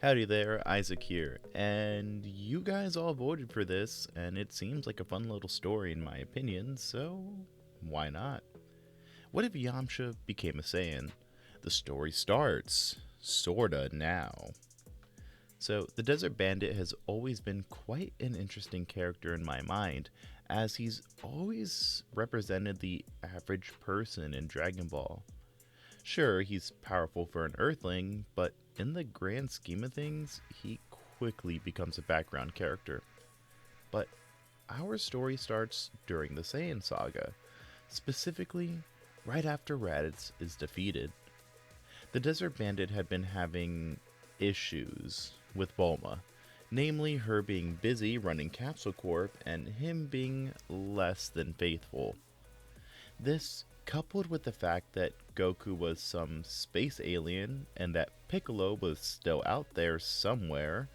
Howdy there, Isaac here, and you guys all voted for this, and it seems like a fun little story in my opinion, so why not? What if Yamcha became a Saiyan? The story starts, sorta, now. So, the Desert Bandit has always been quite an interesting character in my mind, as he's always represented the average person in Dragon Ball. Sure, he's powerful for an Earthling, but in the grand scheme of things, he quickly becomes a background character. But our story starts during the Saiyan saga, specifically right after Raditz is defeated. The Desert Bandit had been having issues with Bulma, namely her being busy running Capsule Corp and him being less than faithful. This, coupled with the fact that Goku was some space alien and that Piccolo was still out there somewhere,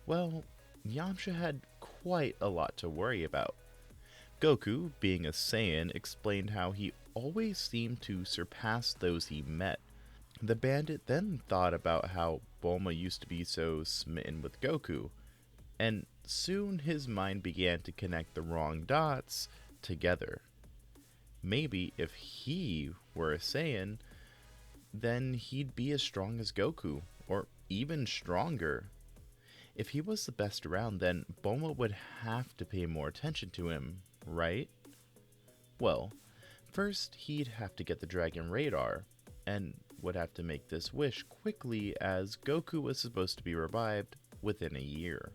well, Yamcha had quite a lot to worry about. Goku, being a Saiyan, explained how he always seemed to surpass those he met. The bandit then thought about how Bulma used to be so smitten with Goku, and soon his mind began to connect the wrong dots together. Maybe if he were a Saiyan, then he'd be as strong as Goku, or even stronger. If he was the best around, then Bulma would have to pay more attention to him, right? Well, first he'd have to get the Dragon Radar, and would have to make this wish quickly as Goku was supposed to be revived within a year.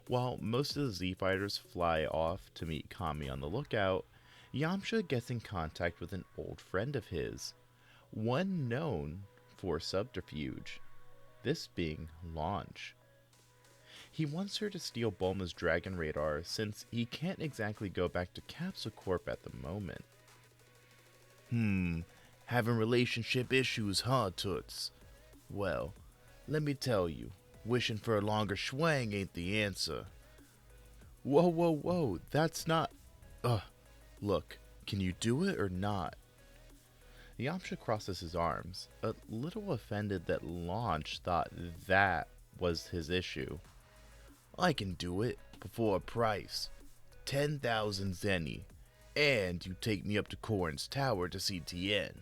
While most of the Z Fighters fly off to meet Kami on the lookout, Yamcha gets in contact with an old friend of his, one known for subterfuge, this being Launch. He wants her to steal Bulma's Dragon Radar since he can't exactly go back to Capsule Corp at the moment. Having relationship issues, huh, Toots? Well, let me tell you, wishing for a longer schwang ain't the answer. Whoa, whoa, whoa, that's not... Ugh. Look, can you do it or not? Yamcha crosses his arms, a little offended that Launch thought that was his issue. I can do it, but for a price. 10,000 zenny. And you take me up to Korin's tower to see Tien.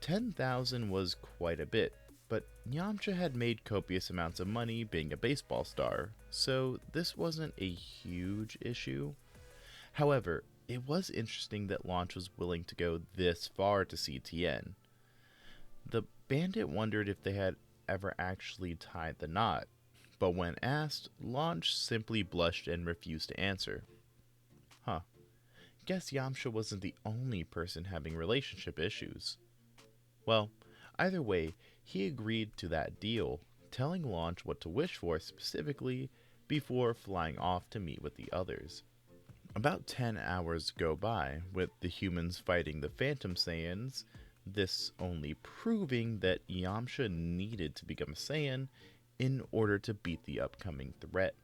10,000 was quite a bit, but Yamcha had made copious amounts of money being a baseball star, so this wasn't a huge issue. However, it was interesting that Launch was willing to go this far to see Tien. The bandit wondered if they had ever actually tied the knot, but when asked, Launch simply blushed and refused to answer. Huh. Guess Yamcha wasn't the only person having relationship issues. Well, either way, he agreed to that deal, telling Launch what to wish for specifically before flying off to meet with the others. About 10 hours go by, with the humans fighting the Phantom Saiyans, this only proving that Yamcha needed to become a Saiyan in order to beat the upcoming threat.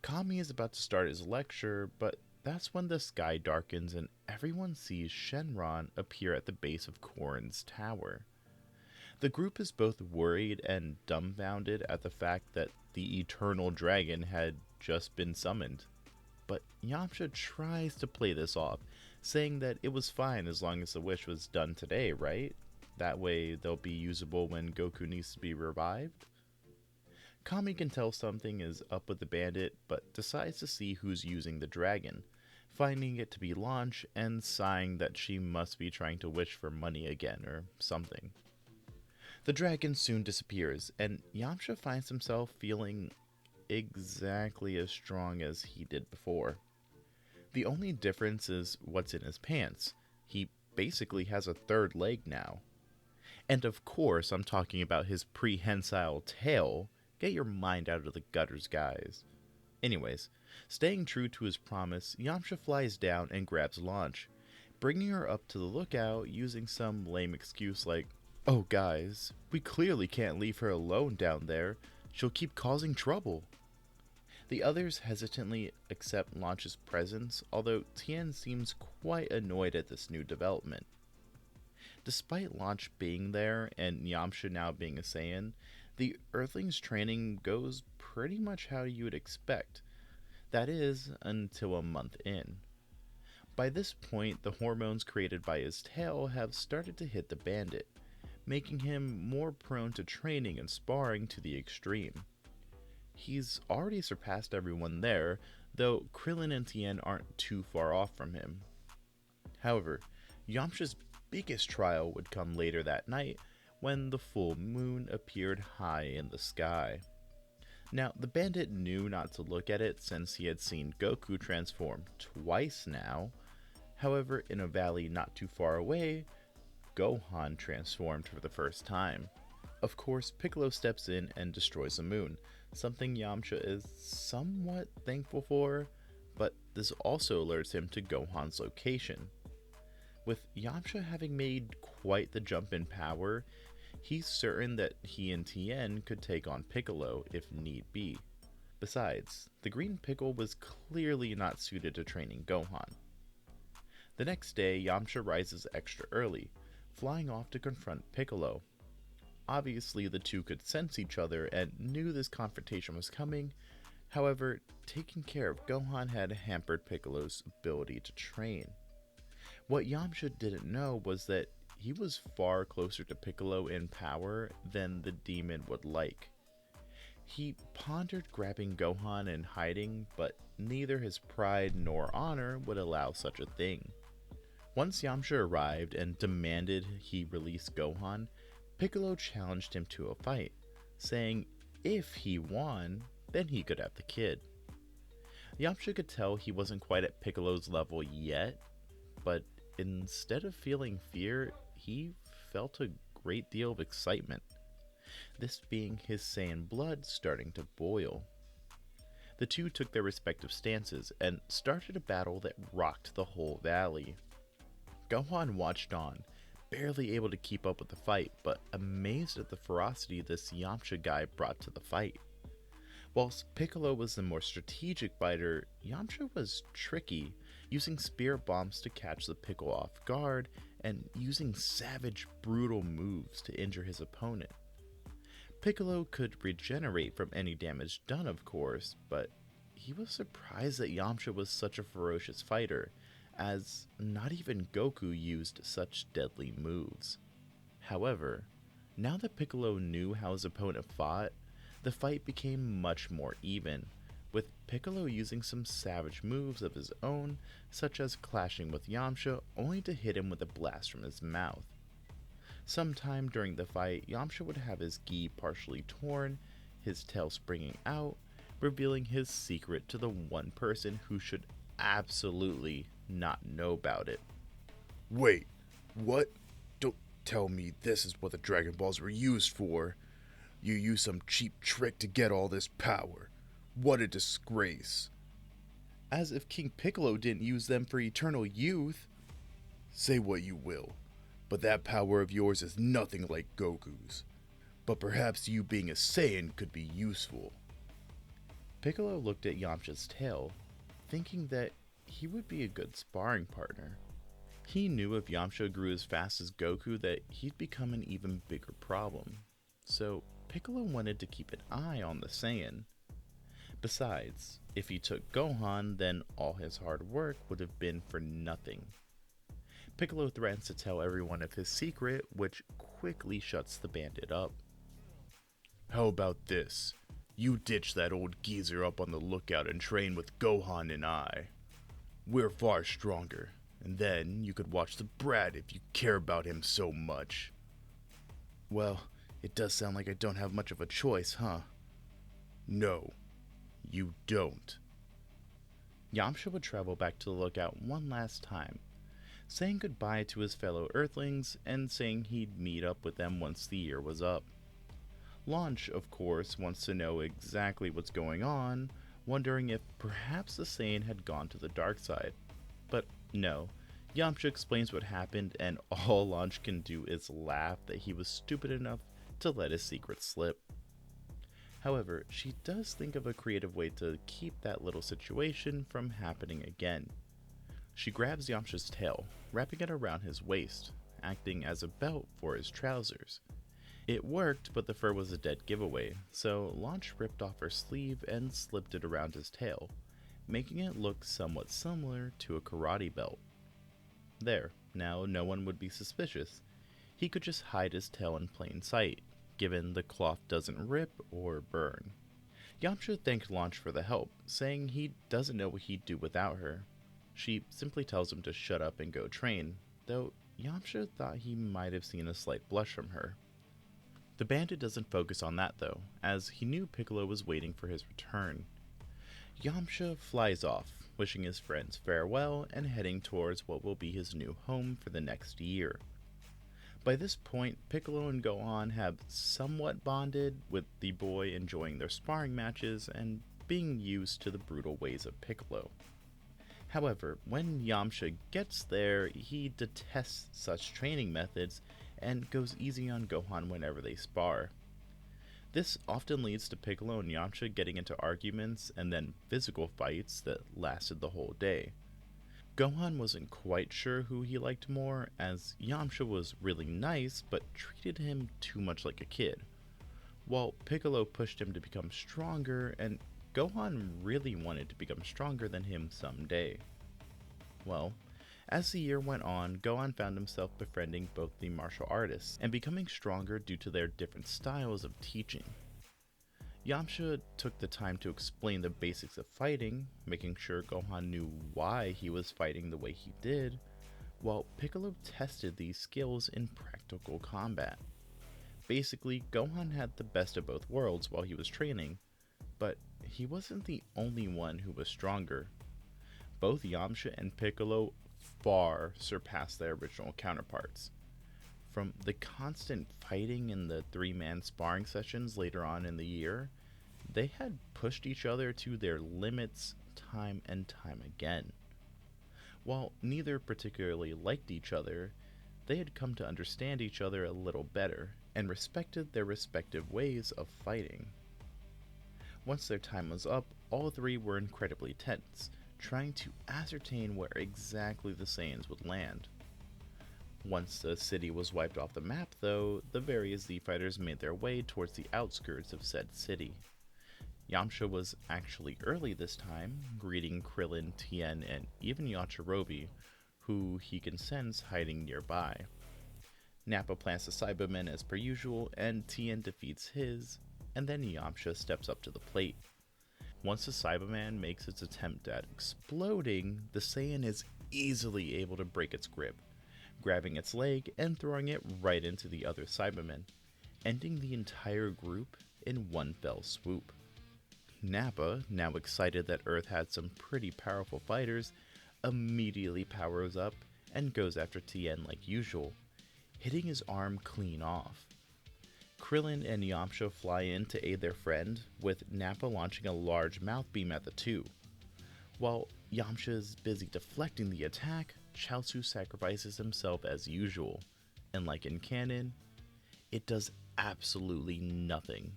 Kami is about to start his lecture, but that's when the sky darkens and everyone sees Shenron appear at the base of Korin's tower. The group is both worried and dumbfounded at the fact that the Eternal Dragon had just been summoned. But Yamcha tries to play this off, saying that it was fine as long as the wish was done today, right? That way they'll be usable when Goku needs to be revived? Kami can tell something is up with the bandit, but decides to see who's using the dragon, finding it to be Launch and sighing that she must be trying to wish for money again or something. The dragon soon disappears, and Yamcha finds himself feeling exactly as strong as he did before. The only difference is what's in his pants. He basically has a third leg now. And of course, I'm talking about his prehensile tail. Get your mind out of the gutters, guys. Anyways, staying true to his promise, Yamcha flies down and grabs Launch, bringing her up to the lookout using some lame excuse like, "Oh guys, we clearly can't leave her alone down there. She'll keep causing trouble." The others hesitantly accept Launch's presence, although Tien seems quite annoyed at this new development. Despite Launch being there and Yamcha now being a Saiyan, The Earthling's training goes pretty much how you would expect. That is, until a month in. By this point, the hormones created by his tail have started to hit the bandit, making him more prone to training and sparring to the extreme. He's already surpassed everyone there, though Krillin and Tien aren't too far off from him. However, Yamcha's biggest trial would come later that night when the full moon appeared high in the sky. Now, the bandit knew not to look at it since he had seen Goku transform twice now. However, in a valley not too far away, Gohan transformed for the first time. Of course, Piccolo steps in and destroys the moon, something Yamcha is somewhat thankful for, but this also alerts him to Gohan's location. With Yamcha having made quite the jump in power, he's certain that he and Tien could take on Piccolo if need be. Besides, the green pickle was clearly not suited to training Gohan. The next day, Yamcha rises extra early, flying off to confront Piccolo. Obviously, the two could sense each other and knew this confrontation was coming. However, taking care of Gohan had hampered Piccolo's ability to train. What Yamcha didn't know was that he was far closer to Piccolo in power than the demon would like. He pondered grabbing Gohan and hiding, but neither his pride nor honor would allow such a thing. Once Yamcha arrived and demanded he release Gohan, Piccolo challenged him to a fight, saying if he won, then he could have the kid. Yamcha could tell he wasn't quite at Piccolo's level yet, but instead of feeling fear, he felt a great deal of excitement, this being his Saiyan blood starting to boil. The two took their respective stances and started a battle that rocked the whole valley. Gohan watched on, barely able to keep up with the fight, but amazed at the ferocity this Yamcha guy brought to the fight. Whilst Piccolo was the more strategic fighter, Yamcha was tricky, using spirit bombs to catch the Piccolo off guard and using savage, brutal moves to injure his opponent. Piccolo could regenerate from any damage done, of course, but he was surprised that Yamcha was such a ferocious fighter, as not even Goku used such deadly moves. However, now that Piccolo knew how his opponent fought, the fight became much more even, with Piccolo using some savage moves of his own, such as clashing with Yamcha only to hit him with a blast from his mouth. Sometime during the fight, Yamcha would have his gi partially torn, his tail springing out, revealing his secret to the one person who should absolutely not know about it. Wait, what? Don't tell me this is what the Dragon Balls were used for. You used some cheap trick to get all this power. What a disgrace. As if King Piccolo didn't use them for eternal youth. Say what you will, but that power of yours is nothing like Goku's. But perhaps you being a Saiyan could be useful. Piccolo looked at Yamcha's tail, thinking that he would be a good sparring partner. He knew if Yamcha grew as fast as Goku that he'd become an even bigger problem. So Piccolo wanted to keep an eye on the Saiyan. Besides, if he took Gohan, then all his hard work would have been for nothing. Piccolo threatens to tell everyone of his secret, which quickly shuts the bandit up. How about this? You ditch that old geezer up on the lookout and train with Gohan and I. We're far stronger, and then you could watch the brat if you care about him so much. Well, it does sound like I don't have much of a choice, huh? No, you don't. Yamcha would travel back to the lookout one last time, saying goodbye to his fellow Earthlings and saying he'd meet up with them once the year was up. Launch, of course, wants to know exactly what's going on, wondering if perhaps the Saiyan had gone to the dark side. But no, Yamcha explains what happened, and all Launch can do is laugh that he was stupid enough to let his secret slip. However, she does think of a creative way to keep that little situation from happening again. She grabs Yamcha's tail, wrapping it around his waist, acting as a belt for his trousers. It worked, but the fur was a dead giveaway, so Launch ripped off her sleeve and slipped it around his tail, making it look somewhat similar to a karate belt. There, now no one would be suspicious. He could just hide his tail in plain sight, given the cloth doesn't rip or burn. Yamcha thanked Launch for the help, saying he doesn't know what he'd do without her. She simply tells him to shut up and go train, though Yamcha thought he might have seen a slight blush from her. The bandit doesn't focus on that though, as he knew Piccolo was waiting for his return. Yamcha flies off, wishing his friends farewell and heading towards what will be his new home for the next year. By this point, Piccolo and Gohan have somewhat bonded, with the boy enjoying their sparring matches and being used to the brutal ways of Piccolo. However, when Yamcha gets there, he detests such training methods and goes easy on Gohan whenever they spar. This often leads to Piccolo and Yamcha getting into arguments and then physical fights that lasted the whole day. Gohan wasn't quite sure who he liked more, as Yamcha was really nice but treated him too much like a kid, while Piccolo pushed him to become stronger and Gohan really wanted to become stronger than him someday. Well, as the year went on, Gohan found himself befriending both the martial artists and becoming stronger due to their different styles of teaching. Yamcha took the time to explain the basics of fighting, making sure Gohan knew why he was fighting the way he did, while Piccolo tested these skills in practical combat. Basically, Gohan had the best of both worlds while he was training, but he wasn't the only one who was stronger. Both Yamcha and Piccolo far surpassed their original counterparts. From the constant fighting in the three-man sparring sessions later on in the year, they had pushed each other to their limits time and time again. While neither particularly liked each other, they had come to understand each other a little better and respected their respective ways of fighting. Once their time was up, all three were incredibly tense, trying to ascertain where exactly the Saiyans would land. Once the city was wiped off the map, though, the various Z-Fighters made their way towards the outskirts of said city. Yamcha was actually early this time, greeting Krillin, Tien, and even Yajirobe, who he can sense hiding nearby. Nappa plants the Cybermen as per usual, and Tien defeats his, and then Yamcha steps up to the plate. Once the Cyberman makes its attempt at exploding, the Saiyan is easily able to break its grip, grabbing its leg and throwing it right into the other Cybermen, ending the entire group in one fell swoop. Nappa, now excited that Earth had some pretty powerful fighters, immediately powers up and goes after Tien like usual, hitting his arm clean off. Krillin and Yamcha fly in to aid their friend, with Nappa launching a large mouth beam at the two. While Yamcha is busy deflecting the attack, Chaozu sacrifices himself as usual, and like in canon, it does absolutely nothing.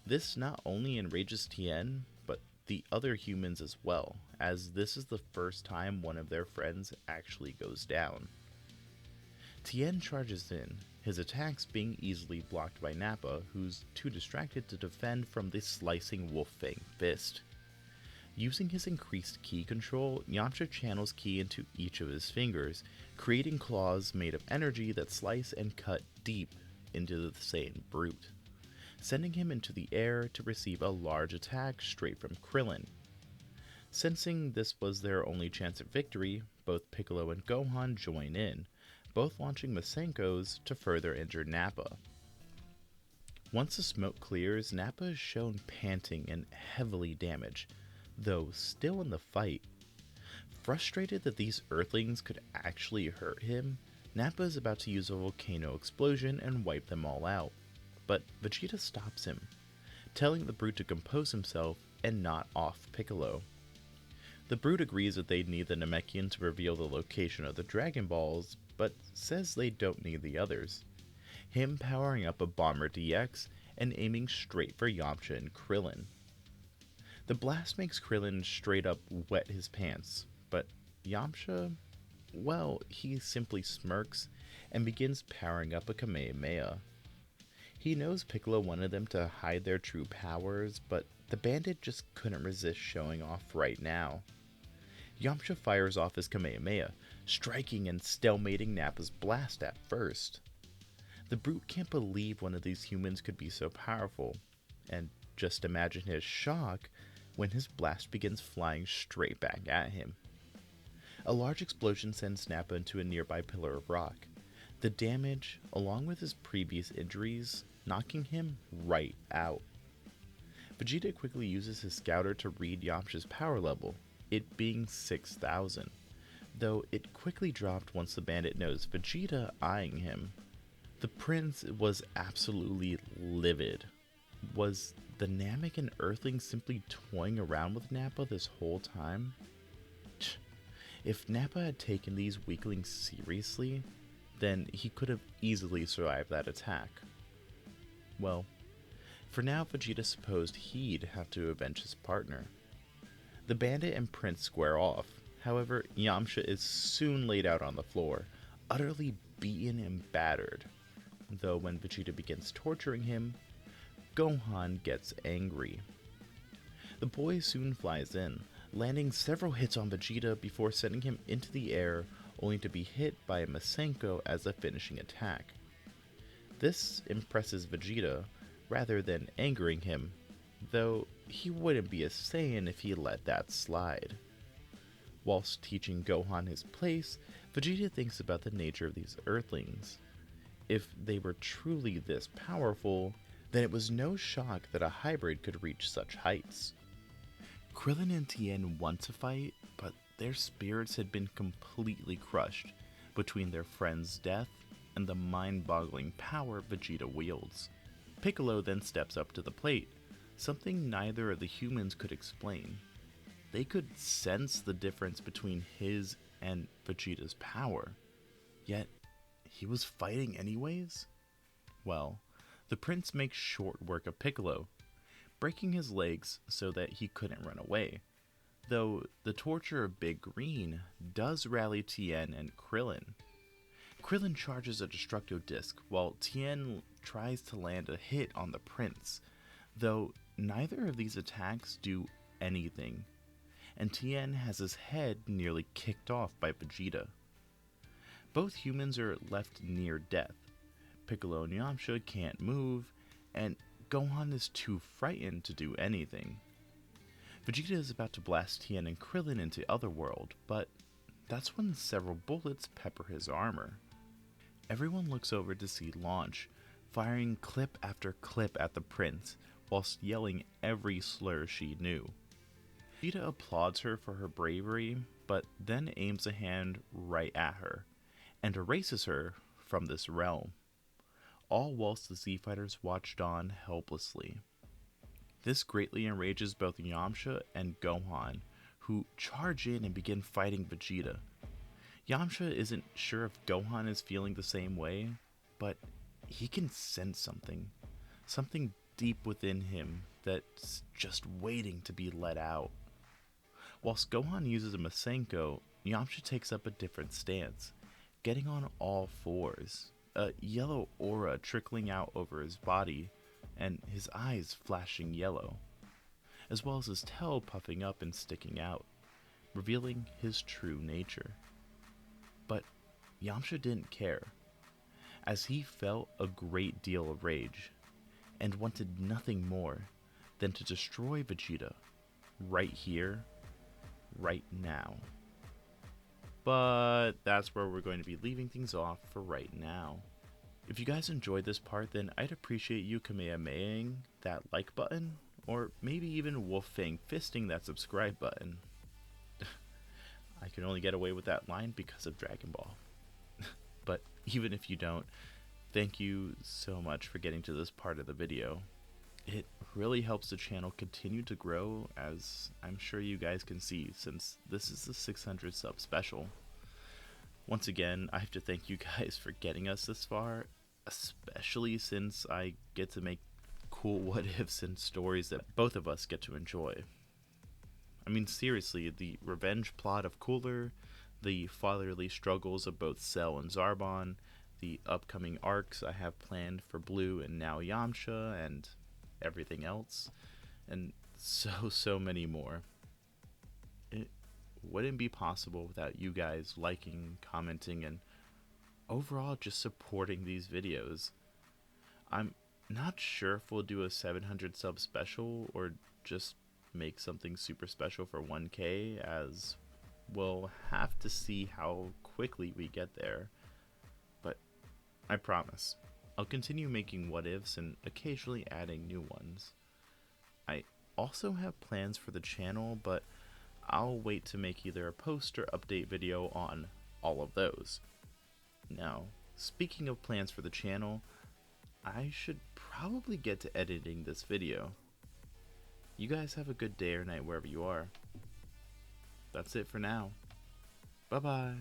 This not only enrages Tien, but the other humans as well, as this is the first time one of their friends actually goes down. Tien charges in, his attacks being easily blocked by Nappa, who's too distracted to defend from the slicing Wolf Fang fist. Using his increased ki control, Yamcha channels ki into each of his fingers, creating claws made of energy that slice and cut deep into the Saiyan brute, sending him into the air to receive a large attack straight from Krillin. Sensing this was their only chance at victory, both Piccolo and Gohan join in, both launching Masenkos to further injure Nappa. Once the smoke clears, Nappa is shown panting and heavily damaged, though still in the fight. Frustrated that these Earthlings could actually hurt him, Nappa is about to use a volcano explosion and wipe them all out, but Vegeta stops him, telling the brute to compose himself and not off Piccolo. The brute agrees that they need the Namekian to reveal the location of the Dragon Balls, but says they don't need the others, him powering up a Bomber DX and aiming straight for Yamcha and Krillin. The blast makes Krillin straight up wet his pants, but Yamcha, well, he simply smirks and begins powering up a Kamehameha. He knows Piccolo wanted them to hide their true powers, but the bandit just couldn't resist showing off right now. Yamcha fires off his Kamehameha, striking and stalemating Nappa's blast at first. The brute can't believe one of these humans could be so powerful, and just imagine his shock when his blast begins flying straight back at him. A large explosion sends Nappa into a nearby pillar of rock, the damage, along with his previous injuries, knocking him right out. Vegeta quickly uses his scouter to read Yamcha's power level, it being 6,000, though it quickly dropped once the bandit knows Vegeta eyeing him. The prince was absolutely livid. Was the Namek and Earthling simply toying around with Nappa this whole time? If Nappa had taken these weaklings seriously, then he could have easily survived that attack. Well, for now Vegeta supposed he'd have to avenge his partner. The bandit and prince square off, however Yamcha is soon laid out on the floor, utterly beaten and battered. Though when Vegeta begins torturing him, Gohan gets angry. The boy soon flies in, landing several hits on Vegeta before sending him into the air, only to be hit by a Masenko as a finishing attack. This impresses Vegeta rather than angering him, though he wouldn't be a Saiyan if he let that slide. Whilst teaching Gohan his place, Vegeta thinks about the nature of these Earthlings. If they were truly this powerful, then it was no shock that a hybrid could reach such heights. Krillin and Tien want to fight, but their spirits had been completely crushed between their friend's death and the mind-boggling power Vegeta wields. Piccolo then steps up to the plate, something neither of the humans could explain. They could sense the difference between his and Vegeta's power, yet he was fighting anyways? Well, the prince makes short work of Piccolo, breaking his legs so that he couldn't run away, though the torture of Big Green does rally Tien and Krillin. Krillin charges a Destructo Disc while Tien tries to land a hit on the prince, though neither of these attacks do anything, and Tien has his head nearly kicked off by Vegeta. Both humans are left near death. Piccolo and Yamcha can't move, and Gohan is too frightened to do anything. Vegeta is about to blast Tien and Krillin into Otherworld, but that's when several bullets pepper his armor. Everyone looks over to see Launch, firing clip after clip at the prince, whilst yelling every slur she knew. Vegeta applauds her for her bravery, but then aims a hand right at her, and erases her from this realm, all whilst the Z-Fighters watched on helplessly. This greatly enrages both Yamcha and Gohan, who charge in and begin fighting Vegeta. Yamcha isn't sure if Gohan is feeling the same way, but he can sense something deep within him that's just waiting to be let out. Whilst Gohan uses a Masenko, Yamcha takes up a different stance, getting on all fours, a yellow aura trickling out over his body, and his eyes flashing yellow, as well as his tail puffing up and sticking out, revealing his true nature. But Yamcha didn't care, as he felt a great deal of rage, and wanted nothing more than to destroy Vegeta, right here, right now. But that's where we're going to be leaving things off for right now. If you guys enjoyed this part, then I'd appreciate you Kamehamehaing that like button, or maybe even Wolfang fisting that subscribe button. I can only get away with that line because of Dragon Ball. But even if you don't, thank you so much for getting to this part of the video. It really helps the channel continue to grow, as I'm sure you guys can see, since this is the 600 sub special. Once again, I have to thank you guys for getting us this far, especially since I get to make cool what-ifs and stories that both of us get to enjoy. I mean, seriously, the revenge plot of Cooler, the fatherly struggles of both Cell and Zarbon, the upcoming arcs I have planned for Blue and now Yamcha and everything else, and so many more. It wouldn't be possible without you guys liking, commenting, and overall just supporting these videos. I'm not sure if we'll do a 700 sub special or just make something super special for 1K, as we'll have to see how quickly we get there. But I promise, I'll continue making what ifs and occasionally adding new ones. I also have plans for the channel, but I'll wait to make either a post or update video on all of those. Now, speaking of plans for the channel, I should probably get to editing this video. You guys have a good day or night wherever you are. That's it for now. Bye bye.